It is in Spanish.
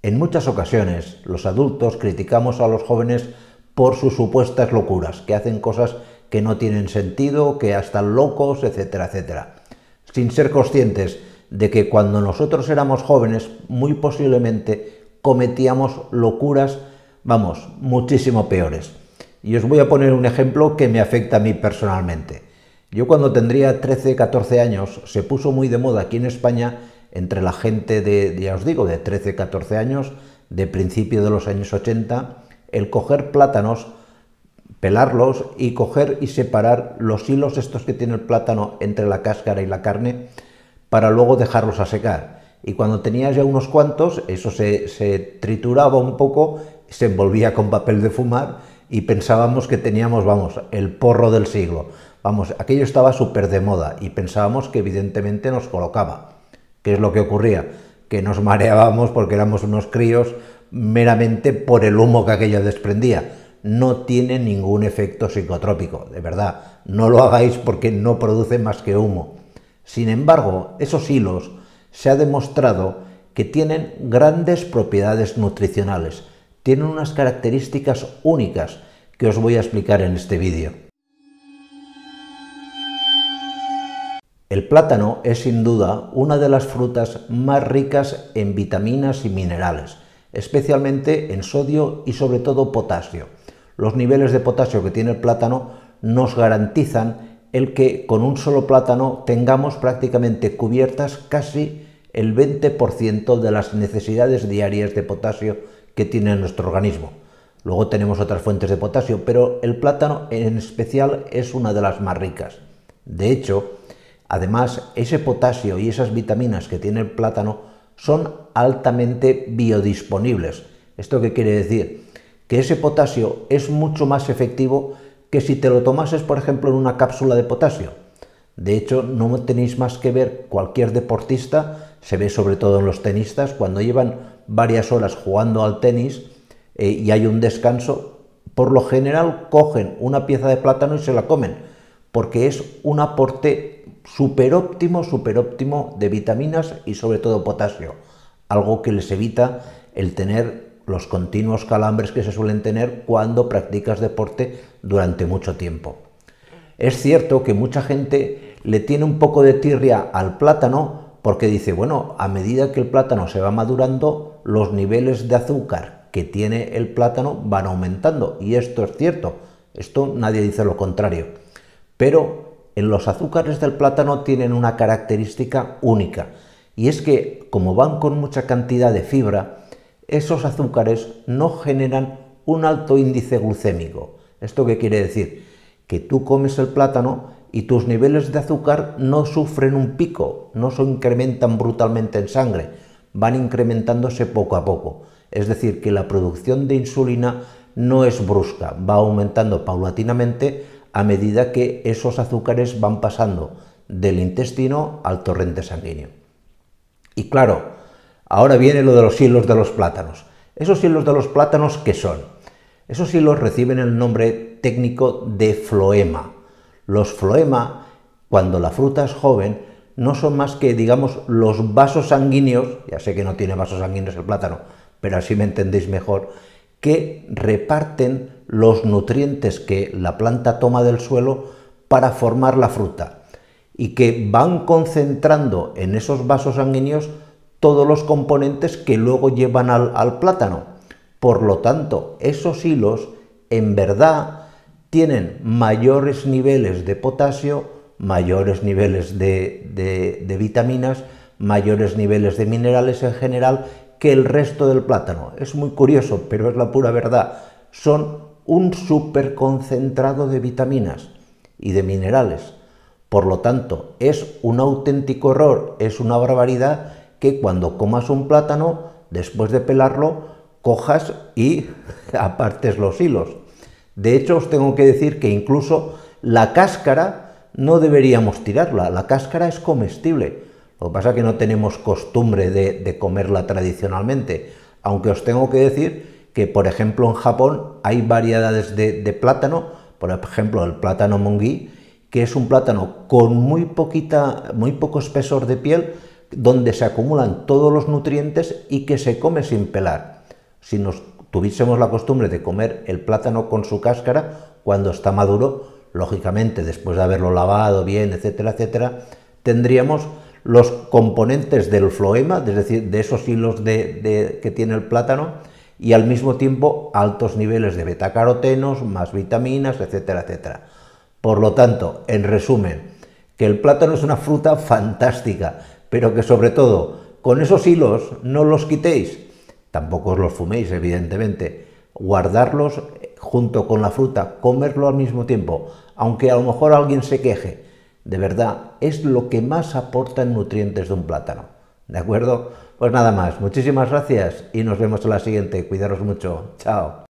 En muchas ocasiones, los adultos criticamos a los jóvenes por sus supuestas locuras, que hacen cosas que no tienen sentido, que están locos, etcétera, etcétera, sin ser conscientes de que cuando nosotros éramos jóvenes, muy posiblemente cometíamos locuras, vamos, muchísimo peores. Y os voy a poner un ejemplo que me afecta a mí personalmente. Yo cuando tendría 13, 14 años, se puso muy de moda aquí en España, entre la gente de, ya os digo, de 13, 14 años, de principio de los años 80, el coger plátanos, pelarlos y coger y separar los hilos estos que tiene el plátano entre la cáscara y la carne para luego dejarlos a secar. Y cuando tenías ya unos cuantos, eso se trituraba un poco, se envolvía con papel de fumar y pensábamos que teníamos, vamos, el porro del siglo. Vamos, aquello estaba súper de moda y pensábamos que evidentemente nos colocaba. ¿Qué es lo que ocurría? Que nos mareábamos porque éramos unos críos meramente por el humo que aquello desprendía. No tiene ningún efecto psicotrópico, de verdad. No lo hagáis porque no produce más que humo. Sin embargo, esos hilos se ha demostrado que tienen grandes propiedades nutricionales. Tienen unas características únicas que os voy a explicar en este vídeo. El plátano es sin duda una de las frutas más ricas en vitaminas y minerales, especialmente en sodio y sobre todo potasio. Los niveles de potasio que tiene el plátano nos garantizan el que con un solo plátano tengamos prácticamente cubiertas casi el 20% de las necesidades diarias de potasio que tiene nuestro organismo. Luego tenemos otras fuentes de potasio, pero el plátano en especial es una de las más ricas. De hecho, además, ese potasio y esas vitaminas que tiene el plátano son altamente biodisponibles. ¿Esto qué quiere decir? Que ese potasio es mucho más efectivo que si te lo tomases, por ejemplo, en una cápsula de potasio. De hecho, no tenéis más que ver cualquier deportista, se ve sobre todo en los tenistas, cuando llevan varias horas jugando al tenis y hay un descanso, por lo general cogen una pieza de plátano y se la comen, porque es un aporte súper óptimo de vitaminas y sobre todo potasio, algo que les evita el tener los continuos calambres que se suelen tener cuando practicas deporte durante mucho tiempo. Es cierto que mucha gente le tiene un poco de tirria al plátano porque dice, bueno, a medida que el plátano se va madurando, los niveles de azúcar que tiene el plátano van aumentando, y esto es cierto, esto nadie dice lo contrario, pero en los azúcares del plátano tienen una característica única, y es que como van con mucha cantidad de fibra, esos azúcares no generan un alto índice glucémico. ¿Esto qué quiere decir? Que tú comes el plátano y tus niveles de azúcar no sufren un pico, no se incrementan brutalmente en sangre, van incrementándose poco a poco. Es decir, que la producción de insulina no es brusca, va aumentando paulatinamente a medida que esos azúcares van pasando del intestino al torrente sanguíneo. Y claro, ahora viene lo de los hilos de los plátanos. ¿Esos hilos de los plátanos qué son? Esos hilos reciben el nombre técnico de floema. Los floema, cuando la fruta es joven, no son más que, digamos, los vasos sanguíneos, ya sé que no tiene vasos sanguíneos el plátano, pero así me entendéis mejor, que reparten los nutrientes que la planta toma del suelo para formar la fruta y que van concentrando en esos vasos sanguíneos todos los componentes que luego llevan al plátano. Por lo tanto, esos hilos en verdad tienen mayores niveles de potasio, mayores niveles de vitaminas, mayores niveles de minerales en general que el resto del plátano. Es muy curioso, pero es la pura verdad. Son un superconcentrado de vitaminas y de minerales. Por lo tanto, es un auténtico error, es una barbaridad que cuando comas un plátano, después de pelarlo, cojas y apartes los hilos. De hecho, os tengo que decir que incluso la cáscara no deberíamos tirarla, la cáscara es comestible. Lo que pasa es que no tenemos costumbre de comerla tradicionalmente, aunque os tengo que decir que, por ejemplo, en Japón hay variedades de plátano, por ejemplo, el plátano mongui, que es un plátano con muy poco espesor de piel, donde se acumulan todos los nutrientes y que se come sin pelar. Si nos tuviésemos la costumbre de comer el plátano con su cáscara, cuando está maduro, lógicamente después de haberlo lavado bien, etcétera, etcétera, tendríamos los componentes del floema, es decir, de esos hilos que tiene el plátano, y al mismo tiempo altos niveles de betacarotenos, más vitaminas, etcétera, etcétera. Por lo tanto, en resumen, que el plátano es una fruta fantástica, pero que sobre todo, con esos hilos no los quitéis, tampoco os los fuméis, evidentemente, guardarlos junto con la fruta, comerlo al mismo tiempo, aunque a lo mejor alguien se queje, de verdad, es lo que más aporta en nutrientes de un plátano, ¿de acuerdo? Pues nada más, muchísimas gracias y nos vemos en la siguiente, cuidaros mucho, chao.